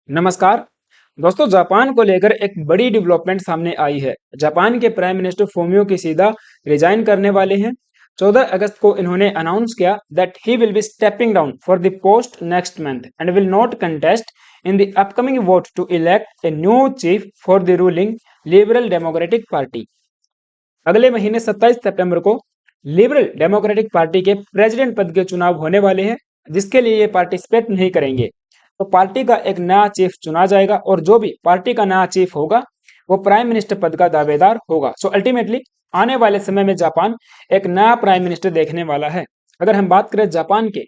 नमस्कार दोस्तों, जापान को लेकर एक बड़ी डेवलपमेंट सामने आई है। जापान के prime minister Fumio Kishida resign करने वाले हैं। 14 अगस्त को इन्होंने अनाउंस किया that he will be stepping down for the post next month and will not contest in the upcoming vote to elect a new chief for the ruling Liberal Democratic Party. अगले महीने 27 सितंबर को Liberal Democratic Party के president पद के चुनाव होने वाले हैं, जिसके लिए ये पार्टिसिपेट नहीं करेंगे। तो पार्टी का एक नया चीफ चुना जाएगा और जो भी पार्टी का नया चीफ होगा वो प्राइम मिनिस्टर पद का दावेदार होगा। सो अल्टीमेटली आने वाले समय में जापान एक नया प्राइम मिनिस्टर देखने वाला है। अगर हम बात करें जापान के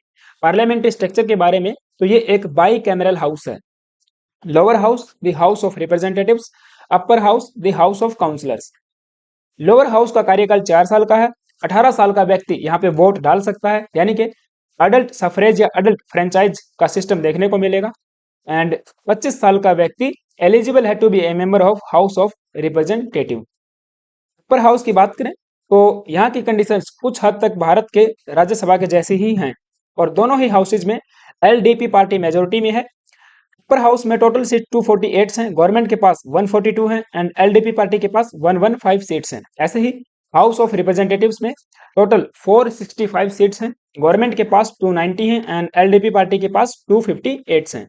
पार्लियामेंट्री स्ट्रक्चर के बारे में, तो ये एक बाई कैमरल हाउस है। Lower house the house of representatives, upper house the house of councillors. Lower house का कार्यकाल 4 साल का है। 18 साल का व्यक्ति यहाँ पे वोट डाल सकता है, यानी कि अडल्ट सफरेज या अडल्ट फ्रेंचाइज का सिस्टम देखने को मिलेगा। एंड 25 साल का व्यक्ति एलिजिबल है to be a member of house of representative. Upper house की बात करें तो यहाँ की कंडीशंस कुछ हद तक भारत के राज्यसभा के जैसी ही हैं और दोनों ही हाउसेज में एलडीपी पार्टी मेजोरिटी में है। अपर हाउस में टोटल सीट 248 हैं, गवर्नमेंट के पास 142 हैं एंड एलडीपी पार्टी के पास 115 सीट्स हैं। ऐसे ही हाउस ऑफ रिप्रेजेंटेटिव्स में टोटल 465 सीट्स हैं, गवर्नमेंट के पास 290 हैं एंड एलडीपी पार्टी के पास 258 हैं।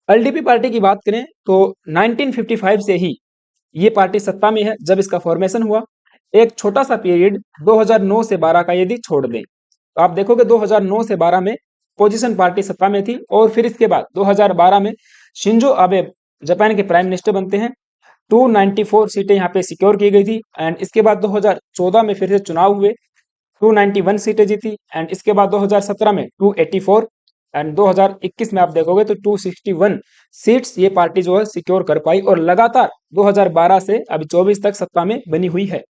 एलडीपी पार्टी की बात करें तो 1955 से ही ये पार्टी सत्ता में है। जब इसका फॉर्मेशन हुआ, एक छोटा सा पीरियड 2009 से 12 का यदि छोड़ दें तो आप देखोगे 2009 से 12 में पोजीशन पार्टी सत्ता में थी और फिर इसके बाद 2012 में शिंजो आबे जापान के प्राइम मिनिस्टर बनते हैं। 294 सीटें यहाँ पे सिक्योर की गई थी एंड इसके बाद 2014 में फिर से चुनाव हुए, 291 सीटें जीती एंड इसके बाद 2017 में 284 एंड 2021 में आप देखोगे तो 261 सीट्स ये पार्टी जो है सिक्योर कर पाई और लगातार 2012 से अभी 24 तक सत्ता में बनी हुई है।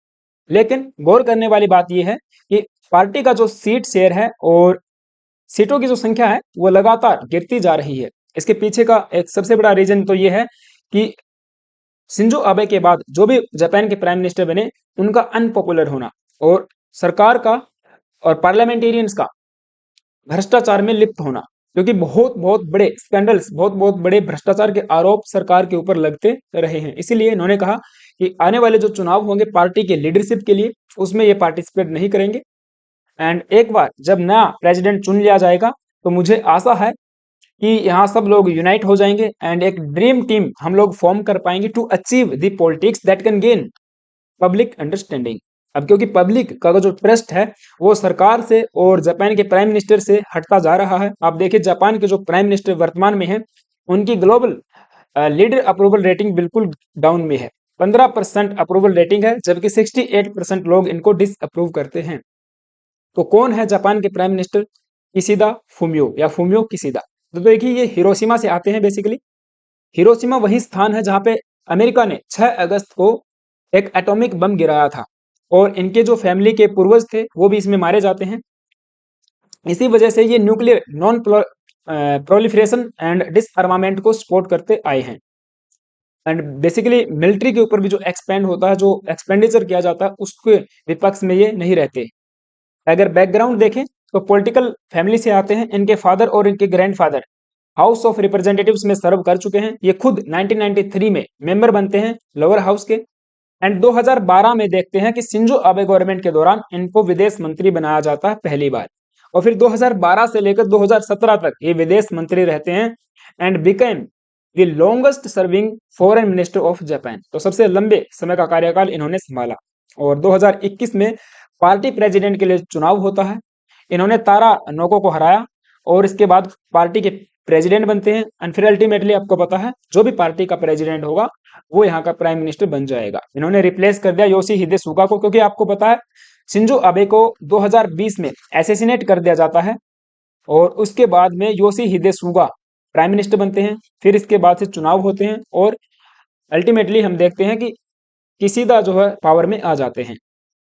लेकिन गौर करने वाली बात यह है कि पार्टी का जो सीट शेयर है और सीटों की जो संख्या है वो लगातार गिरती जा रही है। इसके पीछे का एक सबसे बड़ा रीजन तो ये है कि शिंजो आबे के बाद जो भी जापान के प्राइम मिनिस्टर बने उनका अनपॉपुलर होना और सरकार का और पार्लियामेंटेरियंस का भ्रष्टाचार में लिप्त होना, क्योंकि बहुत बहुत बड़े स्कैंडल्स, बहुत बहुत बड़े भ्रष्टाचार के आरोप सरकार के ऊपर लगते रहे हैं। इसीलिए इन्होंने कहा कि आने वाले जो चुनाव होंगे पार्टी के लीडरशिप के लिए, उसमें ये पार्टिसिपेट नहीं करेंगे। एंड एक बार जब नया प्रेसिडेंट चुन लिया जाएगा तो मुझे आशा है कि यहाँ सब लोग यूनाइट हो जाएंगे एंड एक ड्रीम टीम हम लोग फॉर्म कर पाएंगे to achieve the politics that can gain public understanding. अब क्योंकि पब्लिक का जो ट्रस्ट है वो सरकार से और जापान के प्राइम मिनिस्टर से हटता जा रहा है। आप देखिए जापान के जो प्राइम मिनिस्टर वर्तमान में हैं उनकी ग्लोबल लीडर अप्रूवल रेटिंग बिल्कुल डाउन में है। 15% अप्रूवल रेटिंग है, जबकि 68% लोग इनको डिसअप्रूव करते हैं। तो कौन है जापान के प्राइम मिनिस्टर? किशिदा फूमियो या फूमियो किशिदा। तो देखिए ये हिरोशिमा से आते हैं बेसिकली। हिरोशिमा वही स्थान है जहां पे अमेरिका ने 6 अगस्त को एक एटॉमिक बम गिराया था और इनके जो फैमिली के पूर्वज थे वो भी इसमें मारे जाते हैं। इसी वजह से ये न्यूक्लियर नॉन प्रोलिफरेशन एंड डिसआर्मामेंट को सपोर्ट करते आए हैं। एंड बेसिकली मिलिट्री के ऊपर भी जो एक्सपेंड होता है, जो एक्सपेंडिचर किया जाता है, उसके विपक्ष में ये नहीं रहते। अगर बैकग्राउंड देखें तो पॉलिटिकल फैमिली से आते हैं। इनके फादर और इनके ग्रैंडफादर हाउस ऑफ रिप्रेजेंटेटिव्स में सर्व कर चुके हैं। ये खुद 1993 में मेंबर बनते हैं लोअर हाउस के एंड 2012 में देखते हैं कि शिंजो आबे गवर्नमेंट के दौरान इनको विदेश मंत्री बनाया जाता है पहली बार और फिर 2012 से लेकर 2017 तक ये विदेश मंत्री रहते हैं and became the longest serving foreign minister of Japan. तो सबसे लंबे समय का कार्यकाल इन्होंने संभाला और 2021 में पार्टी प्रेसिडेंट के लिए चुनाव होता है। इन्होंने तारा नोको को हराया और इसके बाद पार्टी के प्रेसिडेंट बनते हैं एंड फिर अल्टीमेटली आपको पता है जो भी पार्टी का प्रेसिडेंट होगा वो यहाँ का प्राइम मिनिस्टर बन जाएगा। इन्होंने रिप्लेस कर दिया योशिहिदे सुगा को, क्योंकि आपको पता है शिंजो आबे को 2020 में एसेसिनेट कर दिया जाता है और उसके बाद में योशिहिदे सुगा प्राइम मिनिस्टर बनते हैं। फिर इसके बाद से चुनाव होते हैं और अल्टीमेटली हम देखते हैं कि किशिदा जो है पावर में आ जाते हैं।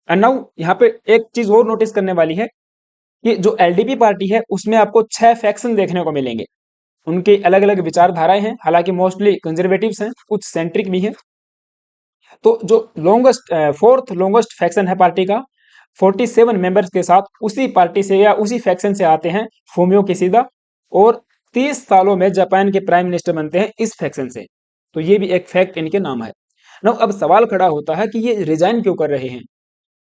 एंड नाउ यहाँ पे एक चीज और नोटिस करने वाली है कि जो एलडीपी पार्टी है उसमें आपको 6 फैक्शन देखने को मिलेंगे। उनकी अलग अलग विचारधाराएं हैं, हालांकि मोस्टली कंजर्वेटिव्स हैं, कुछ सेंट्रिक भी हैं। तो जो लॉन्गेस्ट फोर्थ लॉन्गेस्ट फैक्शन है पार्टी का 47 मेंबर्स के साथ, उसी पार्टी से या उसी फैक्शन से आते हैं फूमियो किशिदा और 30 सालों में जापान के प्राइम मिनिस्टर बनते हैं इस फैक्शन से। तो ये भी एक फैक्ट इनके नाम है। ना अब सवाल खड़ा होता है कि ये रिजाइन क्यों कर रहे हैं।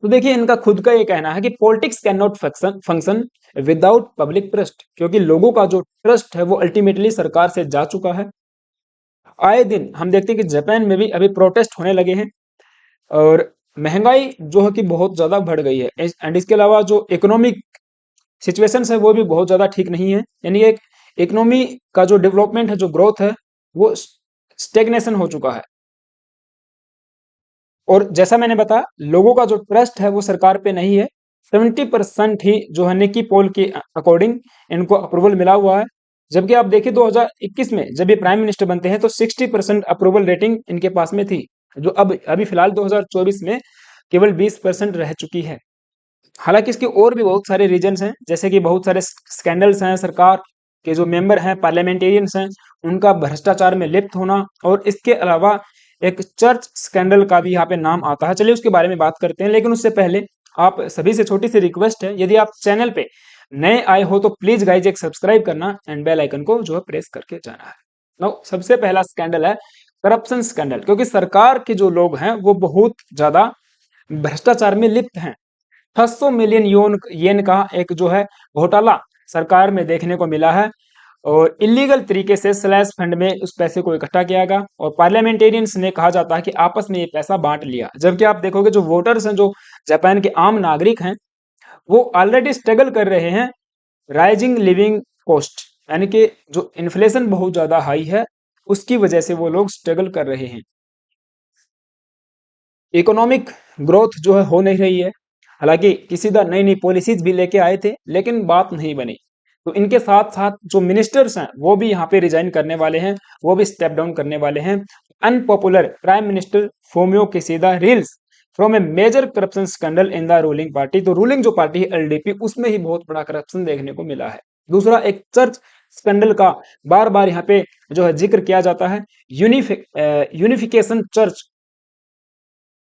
तो देखिए इनका खुद का ये कहना है कि politics can not function without public trust, क्योंकि लोगों का जो ट्रस्ट है वो अल्टीमेटली सरकार से जा चुका है। आए दिन हम देखते हैं कि जापान में भी अभी प्रोटेस्ट होने लगे हैं, और महंगाई जो है कि बहुत ज्यादा बढ़ गई है। एंड इसके अलावा जो इकोनॉमिक सिचुएशन है वो भी बहुत ज्यादा ठीक नहीं है। यानी एक इकोनॉमी का जो डेवलपमेंट है, जो ग्रोथ है, वो स्टेगनेशन हो चुका है। और जैसा मैंने बताया, लोगों का जो ट्रस्ट है वो सरकार पे नहीं है। 70% ही जो है निकी पोल के अकॉर्डिंग इनको अप्रूवल मिला हुआ है। जबकि आप देखिए 2021 में जब ये प्राइम मिनिस्टर बनते हैं तो 60% अप्रूवल रेटिंग इनके पास में थी, जो अब अभी फिलहाल 2024 में केवल 20% रह चुकी है। हालांकि इसके और भी बहुत सारे रीजंस हैं, जैसे कि बहुत सारे स्कैंडल्स हैं, सरकार के जो मेंबर हैं, पार्लियामेंटेरियंस हैं, उनका भ्रष्टाचार में लिप्त होना, और इसके अलावा एक चर्च स्कैंडल का भी यहाँ पे नाम आता है। चलिए उसके बारे में बात करते हैं, लेकिन उससे पहले आप सभी से छोटी सी रिक्वेस्ट है, यदि आप चैनल पे नए आए हो तो प्लीज गाइज एक सब्सक्राइब करना एंड बेल आइकन को जो है प्रेस करके जाना है। नाउ सबसे पहला स्कैंडल है करप्शन स्कैंडल, क्योंकि सरकार के जो लोग हैं वो बहुत ज्यादा भ्रष्टाचार में लिप्त हैं। 600 मिलियन येन का एक जो है घोटाला सरकार में देखने को मिला है, और इलीगल तरीके से स्लैश फंड में उस पैसे को इकट्ठा किया गया, और पार्लियामेंटेरियंस ने कहा जाता है कि आपस में ये पैसा बांट लिया। जबकि आप देखोगे जो वोटर्स हैं, जो जापान के आम नागरिक हैं, वो ऑलरेडी स्ट्रगल कर रहे हैं राइजिंग लिविंग कॉस्ट, यानी कि जो इन्फ्लेशन बहुत ज्यादा हाई है उसकी वजह से वो लोग स्ट्रगल कर रहे हैं। इकोनॉमिक ग्रोथ जो है हो नहीं रही है। हालांकि किसी दा नई नई पॉलिसीज भी लेके आए थे, लेकिन बात नहीं बनी। तो इनके साथ साथ जो मिनिस्टर्स हैं वो भी यहाँ पे रिजाइन करने वाले हैं, वो भी स्टेप डाउन करने वाले हैं। Unpopular prime minister Fumio Kishida reels from a major corruption scandal in the ruling party. तो रूलिंग जो पार्टी है एलडीपी, उसमें ही बहुत बड़ा करप्शन देखने को मिला है। दूसरा एक चर्च स्कैंडल का बार बार यहाँ पे जो है जिक्र किया जाता है। यूनिफिकेशन चर्च,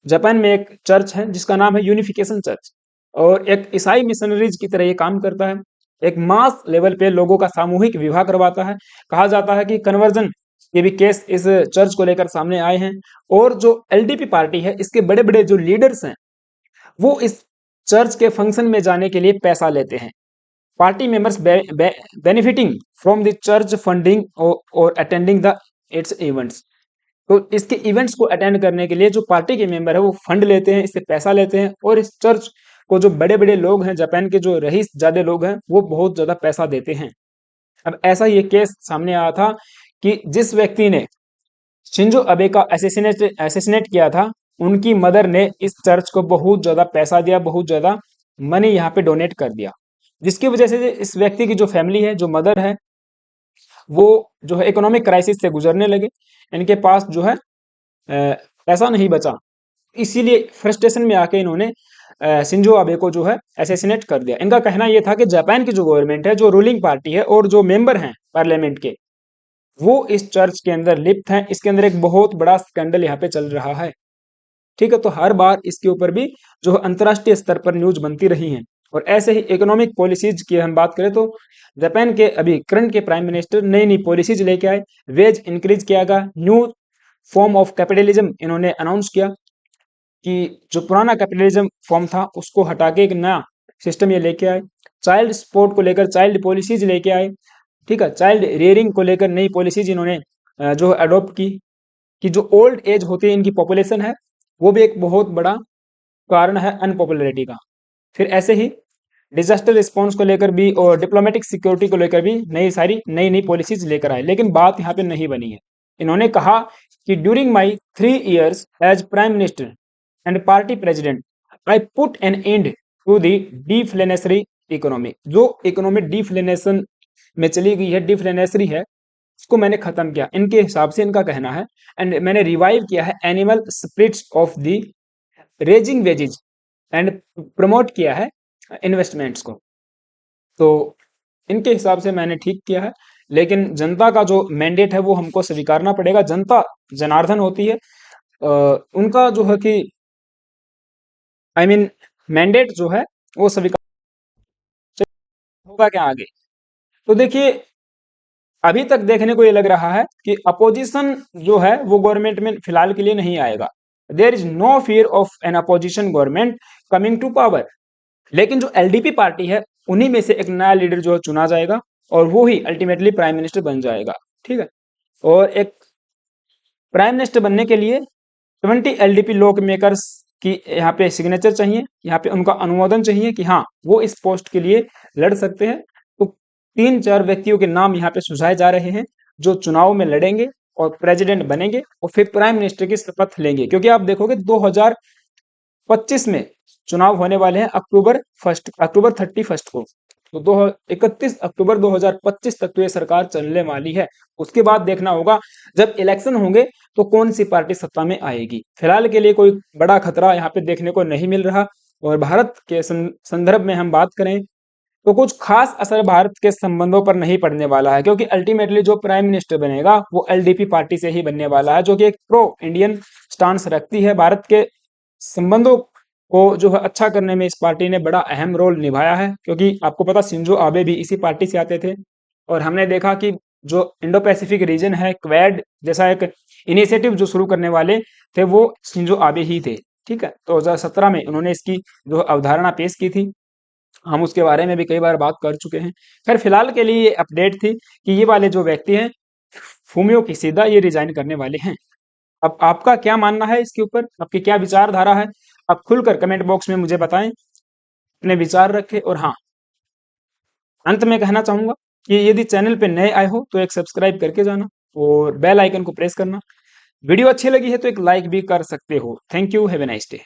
जापान में एक चर्च है जिसका नाम है यूनिफिकेशन चर्च, और एक ईसाई मिशनरीज की तरह ये काम करता है। एक मास लेवल पे लोगों का सामूहिक विवाह करवाता है। कहा जाता है कि कन्वर्जन के भी केस इस चर्च को लेकर सामने आए हैं। और जो एलडीपी पार्टी है, इसके बड़े बड़े जो लीडर्स हैं वो इस चर्च के फंक्शन में जाने के लिए पैसा लेते हैं। Party members benefiting from the church funding और अटेंडिंग द इट्स इवेंट्स। तो इसके इवेंट्स को अटेंड करने के लिए जो पार्टी के मेंबर है वो फंड लेते हैं, इससे पैसा लेते हैं, और इस चर्च को जो बड़े बड़े लोग हैं, जापान के जो रईस ज्यादा लोग हैं, वो बहुत ज्यादा पैसा देते हैं। अब ऐसा ये केस सामने आया था कि जिस व्यक्ति ने शिंजो अबे का एसेसिनेट किया था, उनकी मदर ने इस चर्च को बहुत ज्यादा पैसा दिया, बहुत ज्यादा मनी यहाँ पे डोनेट कर दिया, जिसकी वजह से इस व्यक्ति की जो फैमिली है, जो मदर है, वो जो है इकोनॉमिक क्राइसिस से गुजरने लगे। इनके पास जो है पैसा नहीं बचा। इसीलिए फ्रस्ट्रेशन में आके इन्होंने शिंजो आबे को जो है असैसिनेट कर दिया। इनका कहना यह था कि जापान की जो गवर्नमेंट है, जो रूलिंग पार्टी है, और जो मेंबर हैं पार्लियामेंट के, वो इस चर्च के अंदर लिप्त हैं। इसके अंदर एक बहुत बड़ा स्कैंडल यहाँ पे चल रहा है। ठीक है, तो हर बार इसके ऊपर भी जो अंतर्राष्ट्रीय स्तर पर न्यूज बनती रही हैं। और ऐसे ही इकोनॉमिक पॉलिसीज की हम बात करें तो जापान के अभी करंट के प्राइम मिनिस्टर नई नई पॉलिसीज लेके आए। वेज इंक्रीज किया गया, न्यू फॉर्म ऑफ कैपिटलिज्म इन्होंने अनाउंस किया, कि जो पुराना कैपिटलिज्म फॉर्म था उसको हटा के एक नया सिस्टम ये लेके आए। चाइल्ड सपोर्ट को लेकर चाइल्ड पॉलिसीज लेके आए। ठीक है, चाइल्ड रियरिंग को लेकर नई पॉलिसीज इन्होंने जो अडॉप्ट की, कि जो ओल्ड एज होती है इनकी पॉपुलेशन है, वो भी एक बहुत बड़ा कारण है अनपॉपुलरिटी का। फिर ऐसे ही डिजास्टर रिस्पॉन्स को लेकर भी और डिप्लोमेटिक सिक्योरिटी को लेकर भी नई नई पॉलिसीज लेकर आए। लेकिन बात यहाँ पे नहीं बनी है। इन्होंने कहा कि during my 3 years as prime minister and party president I put an end to the deflationary economy. जो इकोनॉमी डिफ्लेनेशन में चली गई है, डिफ्लेनेसरी है, उसको मैंने खत्म किया, इनके हिसाब से इनका कहना है। एंड मैंने रिवाइव किया है animal spirits of the raising wages, and promote किया है इन्वेस्टमेंट्स को। तो इनके हिसाब से मैंने ठीक किया है। लेकिन जनता का जो मैंडेट है वो हमको स्वीकारना पड़ेगा। जनता जनार्दन होती है। उनका जो है कि आई मीन मैंडेट जो है वो स्वीकार होगा क्या आगे। तो देखिए अभी तक देखने को ये लग रहा है कि अपोजिशन जो है वो गवर्नमेंट में फिलहाल के लिए नहीं आएगा। There is no fear of an opposition government coming to power. लेकिन जो एलडीपी पार्टी है उन्हीं में से एक नया लीडर जो है चुना जाएगा और वो ही अल्टीमेटली प्राइम मिनिस्टर बन जाएगा। ठीक है, और एक प्राइम मिनिस्टर बनने के लिए 20 एलडीपी लॉ मेकर्स की यहाँ पे सिग्नेचर चाहिए, यहाँ पे उनका अनुमोदन चाहिए कि हाँ वो इस पोस्ट के लिए लड़ सकते हैं। तो 3-4 व्यक्तियों के नाम यहाँ पे सुझाए जा रहे हैं जो चुनाव में लड़ेंगे और प्रेसिडेंट बनेंगे और फिर प्राइम मिनिस्टर की शपथ लेंगे। क्योंकि आप देखोगे 2025 में चुनाव होने वाले हैं अक्टूबर 31 को। तो 31 अक्टूबर 2025 तक तो ये सरकार चलने वाली है। उसके बाद देखना होगा जब इलेक्शन होंगे तो कौन सी पार्टी सत्ता में आएगी। फिलहाल के लिए कोई बड़ा खतरा यहाँ पे देखने को नहीं मिल रहा। और भारत के संदर्भ में हम बात करें तो कुछ खास असर भारत के संबंधों पर नहीं पड़ने वाला है, क्योंकि अल्टीमेटली जो प्राइम मिनिस्टर बनेगा वो एलडीपी पार्टी से ही बनने वाला है, जो कि एक प्रो इंडियन स्टांस रखती है। भारत के संबंधों को जो है अच्छा करने में इस पार्टी ने बड़ा अहम रोल निभाया है, क्योंकि आपको पता शिंजो आबे भी इसी पार्टी से आते थे। और हमने देखा कि जो इंडो पैसिफिक रीजन है, क्वेड जैसा एक इनिशिएटिव जो शुरू करने वाले थे वो शिंजो आबे ही थे। ठीक है, तो 2017 में उन्होंने इसकी जो अवधारणा पेश की थी। हम उसके बारे में भी कई बार बात कर चुके हैं। खैर फिलहाल के लिए ये अपडेट थी कि ये वाले जो व्यक्ति हैं फूमियो किशिदा ये रिजाइन करने वाले हैं। अब आपका क्या मानना है इसके ऊपर, आपकी क्या विचारधारा है, आप खुलकर कमेंट बॉक्स में मुझे बताएं, अपने विचार रखें। और हाँ, अंत में कहना चाहूंगा कि यदि चैनल पे नए आए हो तो एक सब्सक्राइब करके जाना और बेल आइकन को प्रेस करना। वीडियो अच्छी लगी है तो एक लाइक भी कर सकते हो। Thank you, have a nice day.